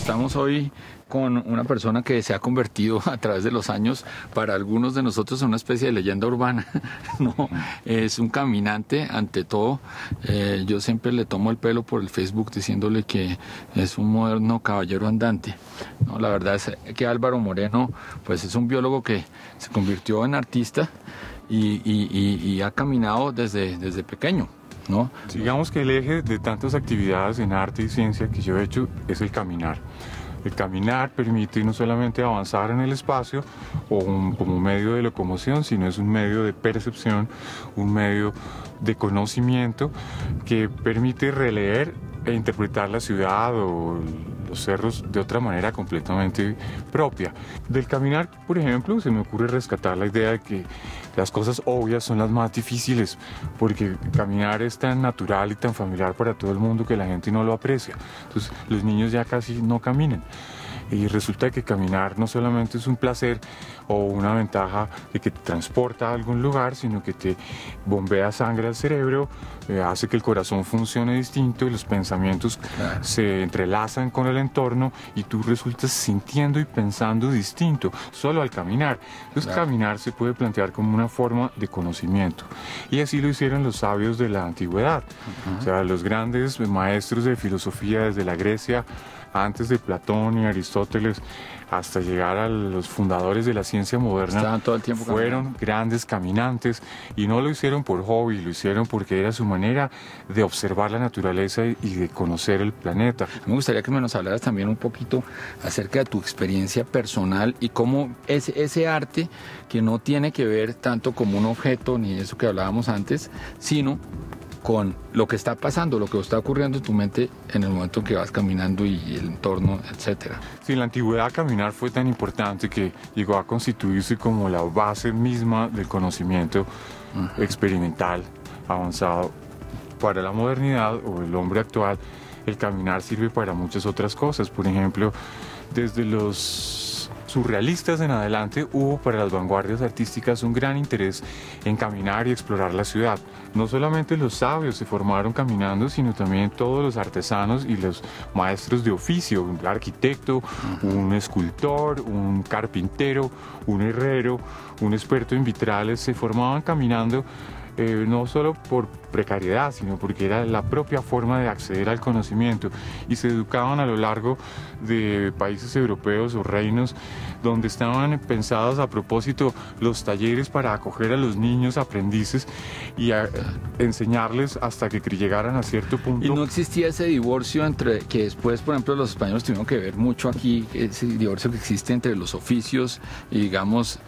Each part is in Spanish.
estamos hoy con una persona que se ha convertido a través de los años para algunos de nosotros en una especie de leyenda urbana. No, es un caminante ante todo. Yo siempre le tomo el pelo por el Facebook diciéndole que es un moderno caballero andante. No, la verdad es que Álvaro Moreno pues es un biólogo que se convirtió en artista y ha caminado desde pequeño, ¿no? Digamos que el eje de tantas actividades en arte y ciencia que yo he hecho es el caminar. El caminar permite no solamente avanzar en el espacio como medio de locomoción, sino es un medio de percepción, un medio de conocimiento que permite releer e interpretar la ciudad o los cerros de otra manera completamente propia. Del caminar, por ejemplo, se me ocurre rescatar la idea de que las cosas obvias son las más difíciles, porque caminar es tan natural y tan familiar para todo el mundo que la gente no lo aprecia. Entonces, los niños ya casi no caminan. Y resulta que caminar no solamente es un placer o una ventaja de que te transporta a algún lugar, sino que te bombea sangre al cerebro, hace que el corazón funcione distinto y los pensamientos se entrelazan con el entorno y tú resultas sintiendo y pensando distinto solo al caminar. Entonces caminar se puede plantear como una forma de conocimiento y así lo hicieron los sabios de la antigüedad. O sea, los grandes maestros de filosofía desde la Grecia antes de Platón y Aristóteles hasta llegar a los fundadores de la ciencia moderna, todo el tiempo fueron grandes caminantes y no lo hicieron por hobby, lo hicieron porque era su manera de observar la naturaleza y de conocer el planeta. Me gustaría que nos hablaras también un poquito acerca de tu experiencia personal y cómo ese arte que no tiene que ver tanto como un objeto ni eso que hablábamos antes, sino con lo que está pasando, lo que está ocurriendo en tu mente en el momento en que vas caminando y el entorno, etcétera. Sí, en la antigüedad caminar fue tan importante que llegó a constituirse como la base misma del conocimiento experimental avanzado. Para la modernidad o el hombre actual, el caminar sirve para muchas otras cosas. Por ejemplo, desde los surrealistas en adelante hubo para las vanguardias artísticas un gran interés en caminar y explorar la ciudad. No solamente los sabios se formaron caminando, sino también todos los artesanos y los maestros de oficio, un arquitecto, un escultor, un carpintero, un herrero, un experto en vitrales, se formaban caminando no solo por precariedad, sino porque era la propia forma de acceder al conocimiento y se educaban a lo largo de países europeos o reinos donde estaban pensados a propósito los talleres para acoger a los niños aprendices y a enseñarles hasta que llegaran a cierto punto. Y no existía ese divorcio entre, que después, por ejemplo, los españoles tuvieron que ver mucho aquí, ese divorcio que existe entre los oficios y, digamos,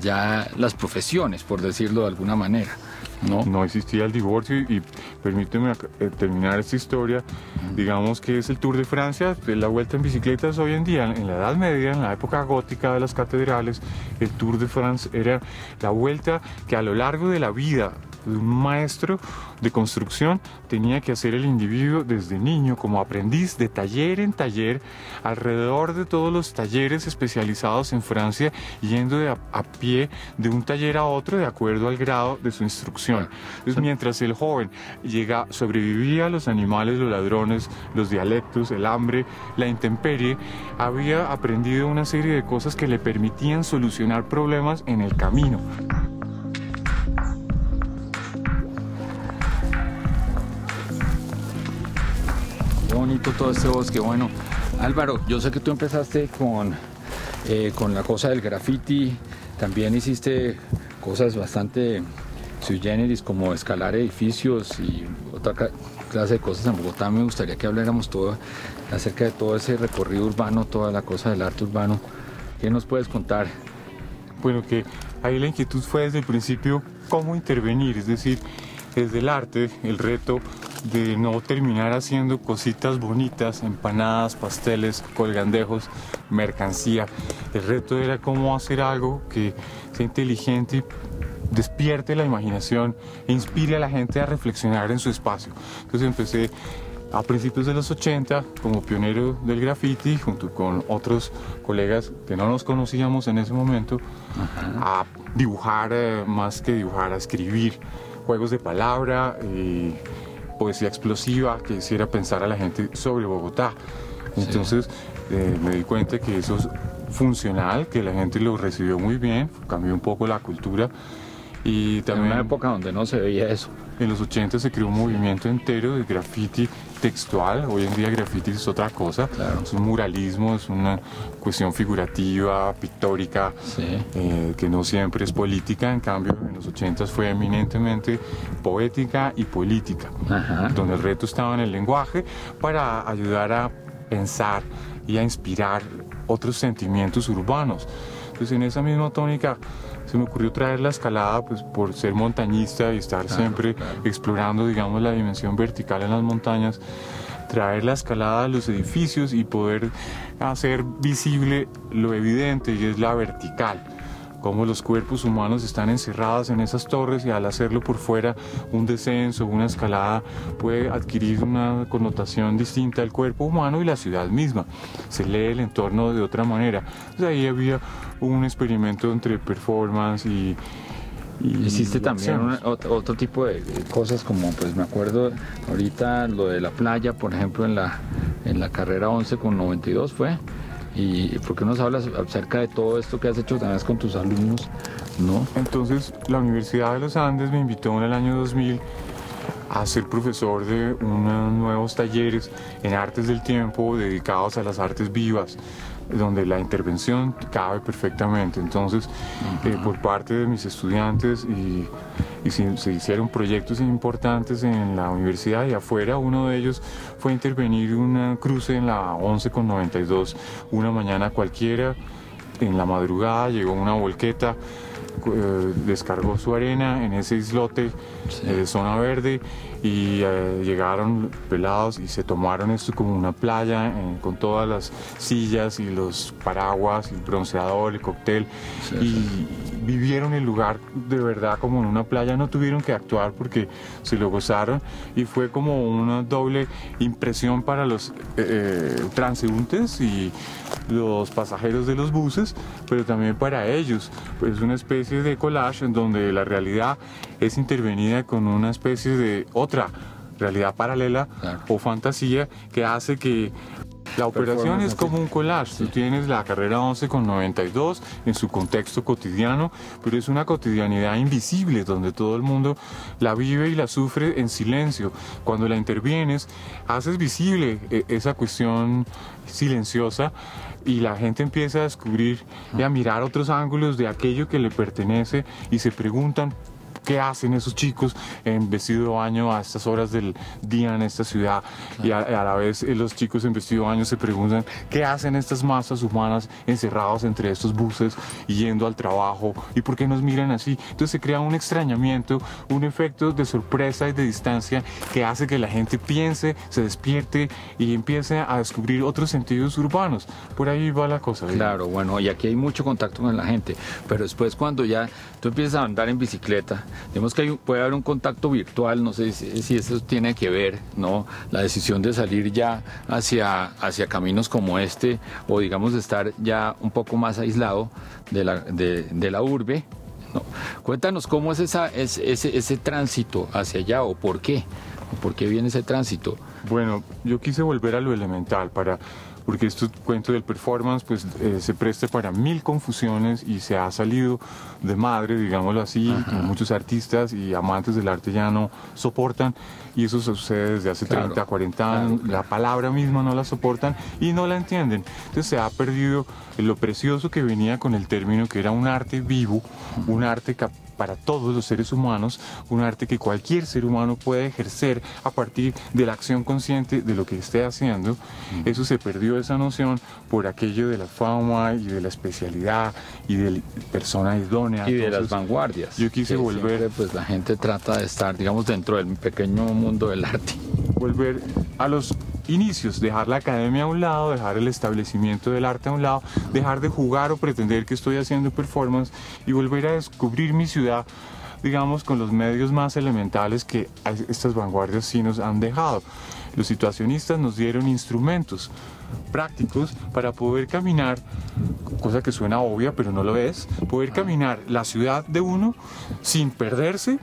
ya las profesiones, por decirlo de alguna manera. No existía el divorcio y permíteme terminar esta historia. Digamos que es el Tour de Francia, la vuelta en bicicletas hoy en día, en la Edad Media, en la época gótica de las catedrales, el Tour de France era la vuelta que a lo largo de la vida de un maestro de construcción tenía que hacer el individuo desde niño como aprendiz de taller en taller alrededor de todos los talleres especializados en Francia, yendo a pie de un taller a otro de acuerdo al grado de su instrucción. Entonces, mientras el joven sobrevivía a los animales, los ladrones, los dialectos, el hambre, la intemperie, había aprendido una serie de cosas que le permitían solucionar problemas en el camino. Bonito todo este bosque. Bueno, Álvaro, yo sé que tú empezaste con la cosa del graffiti, también hiciste cosas bastante sui generis como escalar edificios y otra clase de cosas en Bogotá. Me gustaría que habláramos todo acerca de todo ese recorrido urbano, toda la cosa del arte urbano. ¿Qué nos puedes contar? Bueno, que ahí la inquietud fue desde el principio cómo intervenir, es decir, desde el arte, el reto de no terminar haciendo cositas bonitas, empanadas, pasteles, colgandejos, mercancía. El reto era cómo hacer algo que sea inteligente, despierte la imaginación e inspire a la gente a reflexionar en su espacio. Entonces empecé a principios de los 80 como pionero del graffiti junto con otros colegas que no nos conocíamos en ese momento a dibujar, más que dibujar, a escribir juegos de palabra y poesía explosiva que hiciera pensar a la gente sobre Bogotá. Entonces me di cuenta que eso es funcional, que la gente lo recibió muy bien, cambió un poco la cultura. Y también en una época donde no se veía eso. En los 80 se creó un movimiento entero de graffiti textual. Hoy en día graffiti es otra cosa. Claro. Es un muralismo, es una cuestión figurativa, pictórica, Sí. Que no siempre es política. En cambio, en los 80 fue eminentemente poética y política, Ajá. donde el reto estaba en el lenguaje para ayudar a pensar y a inspirar otros sentimientos urbanos. Entonces, en esa misma tónica se me ocurrió traer la escalada, pues por ser montañista y estar siempre explorando, digamos, la dimensión vertical en las montañas, traer la escalada a los edificios y poder hacer visible lo evidente, y es la vertical, cómo los cuerpos humanos están encerrados en esas torres, y al hacerlo por fuera, un descenso, una escalada puede adquirir una connotación distinta al cuerpo humano y la ciudad misma. Se lee el entorno de otra manera. Entonces ahí había un experimento entre performance y Hiciste también otro tipo de cosas, como pues me acuerdo ahorita lo de la playa, por ejemplo, en la carrera 11 con 92 fue. ¿Y por qué nos hablas acerca de todo esto que has hecho también con tus alumnos? ¿No? Entonces, la Universidad de los Andes me invitó en el año 2000 a ser profesor de unos nuevos talleres en artes del tiempo dedicados a las artes vivas, donde la intervención cabe perfectamente. Entonces, por parte de mis estudiantes se hicieron proyectos importantes en la universidad y afuera. Uno de ellos fue intervenir un cruce en la 11 con 92, una mañana cualquiera. En la madrugada llegó una volqueta, descargó su arena en ese islote de zona verde, y llegaron pelados y se tomaron esto como una playa, con todas las sillas y los paraguas, el bronceador, el cóctel, y vivieron el lugar de verdad como en una playa. No tuvieron que actuar porque se lo gozaron, y fue como una doble impresión para los transeúntes y los pasajeros de los buses, pero también para ellos. Pues una especie de collage en donde la realidad es intervenida con una especie de otra realidad paralela o fantasía, que hace que la operación es como un collage. Tú tienes la carrera 11 con 92 en su contexto cotidiano, pero es una cotidianidad invisible donde todo el mundo la vive y la sufre en silencio. Cuando la intervienes, haces visible esa cuestión silenciosa, y la gente empieza a descubrir y a mirar otros ángulos de aquello que le pertenece, y se preguntan: ¿qué hacen esos chicos en vestido de baño a estas horas del día en esta ciudad? Y a la vez los chicos en vestido de baño se preguntan: ¿qué hacen estas masas humanas encerrados entre estos buses y yendo al trabajo? ¿Y por qué nos miran así? Entonces se crea un extrañamiento, un efecto de sorpresa y de distancia, que hace que la gente piense, se despierte y empiece a descubrir otros sentidos urbanos. Por ahí va la cosa. Claro, bueno, y aquí hay mucho contacto con la gente, pero después, cuando ya tú empiezas a andar en bicicleta, digamos que puede haber un contacto virtual. No sé si eso tiene que ver, ¿no? La decisión de salir ya hacia caminos como este, o digamos de estar ya un poco más aislado de la urbe, ¿no? Cuéntanos cómo es ese tránsito hacia allá, o por qué viene ese tránsito. Bueno, yo quise volver a lo elemental porque este cuento del performance pues se presta para mil confusiones, y se ha salido de madre, digámoslo así, que muchos artistas y amantes del arte ya no soportan, y eso sucede desde hace 30, 40 años. La palabra misma no la soportan y no la entienden. Entonces se ha perdido lo precioso que venía con el término, que era un arte vivo, un arte para todos los seres humanos, un arte que cualquier ser humano puede ejercer a partir de la acción consciente de lo que esté haciendo. Eso se perdió, esa noción, por aquello de la fama y de la especialidad y de la persona idónea. Y de las vanguardias. Yo quise volver... Siempre, pues la gente trata de estar, digamos, dentro del pequeño mundo del arte. Volver a los inicios, dejar la academia a un lado, dejar el establecimiento del arte a un lado, dejar de jugar o pretender que estoy haciendo performance, y volver a descubrir mi ciudad, digamos, con los medios más elementales que estas vanguardias sí nos han dejado. Los situacionistas nos dieron instrumentos prácticos para poder caminar, cosa que suena obvia pero no lo es, poder caminar la ciudad de uno sin perderse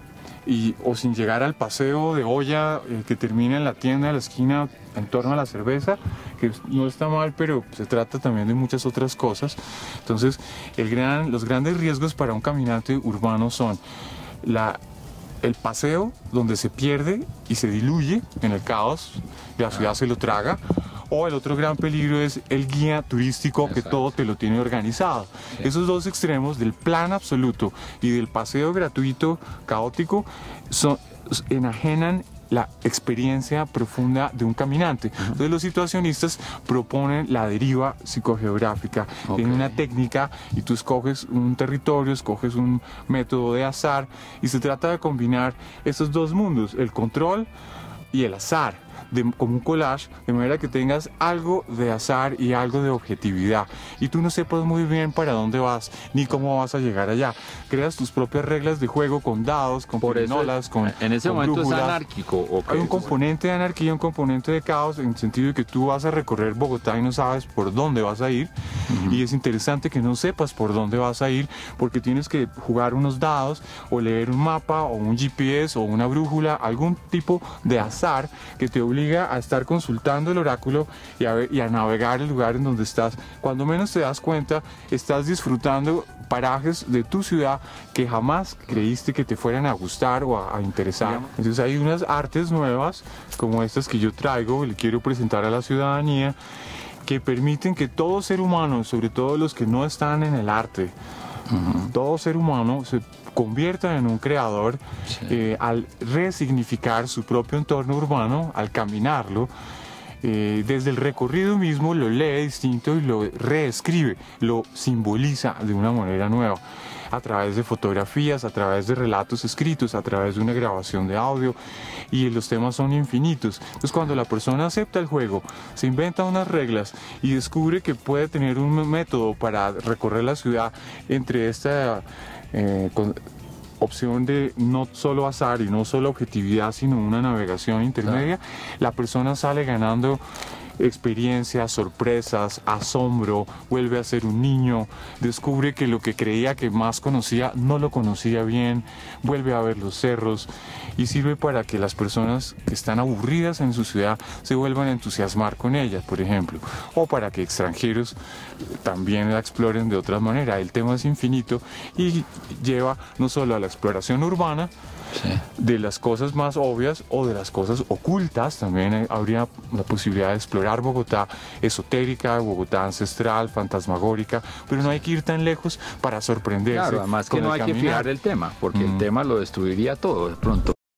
o sin llegar al paseo de olla que termina en la tienda de la esquina en torno a la cerveza, que no está mal, pero se trata también de muchas otras cosas. Entonces, los grandes riesgos para un caminante urbano son el paseo, donde se pierde y se diluye en el caos, la ciudad se lo traga. O el otro gran peligro es el guía turístico, que todo te lo tiene organizado. Sí. Esos dos extremos del plan absoluto y del paseo gratuito caótico enajenan la experiencia profunda de un caminante. Entonces los situacionistas proponen la deriva psicogeográfica. Tienen una técnica y tú escoges un territorio, escoges un método de azar y se trata de combinar estos dos mundos, el control y el azar. Como un collage, de manera que tengas algo de azar y algo de objetividad y tú no sepas muy bien para dónde vas ni cómo vas a llegar allá. Creas tus propias reglas de juego con dados, con pirinolas, en ese momento brújulas. ¿Es anárquico? Hay un componente de anarquía, un componente de caos, en el sentido de que tú vas a recorrer Bogotá y no sabes por dónde vas a ir. Y es interesante que no sepas por dónde vas a ir, porque tienes que jugar unos dados o leer un mapa o un GPS o una brújula, algún tipo de azar que te obliga a estar consultando el oráculo y a navegar el lugar en donde estás. Cuando menos te das cuenta, estás disfrutando parajes de tu ciudad que jamás creíste que te fueran a gustar o a interesar. Entonces hay unas artes nuevas como estas que yo traigo y le quiero presentar a la ciudadanía, que permiten que todo ser humano, sobre todo los que no están en el arte, todo ser humano se convierta en un creador al resignificar su propio entorno urbano, al caminarlo. Desde el recorrido mismo lo lee distinto y lo reescribe, lo simboliza de una manera nueva, a través de fotografías, a través de relatos escritos, a través de una grabación de audio, y los temas son infinitos. Entonces cuando la persona acepta el juego, se inventa unas reglas y descubre que puede tener un método para recorrer la ciudad entre esta opción de no solo azar y no solo objetividad, sino una navegación intermedia, la persona sale ganando experiencias, sorpresas, asombro, vuelve a ser un niño, descubre que lo que creía que más conocía no lo conocía bien, vuelve a ver los cerros y sirve para que las personas que están aburridas en su ciudad se vuelvan a entusiasmar con ella, por ejemplo, o para que extranjeros también la exploren de otra manera. El tema es infinito y lleva no solo a la exploración urbana, de las cosas más obvias o de las cosas ocultas. También habría la posibilidad de explorar Bogotá esotérica, Bogotá ancestral, fantasmagórica, pero no hay que ir tan lejos para sorprenderse. Claro, además que no hay que fijar el tema, porque el tema lo destruiría todo de pronto.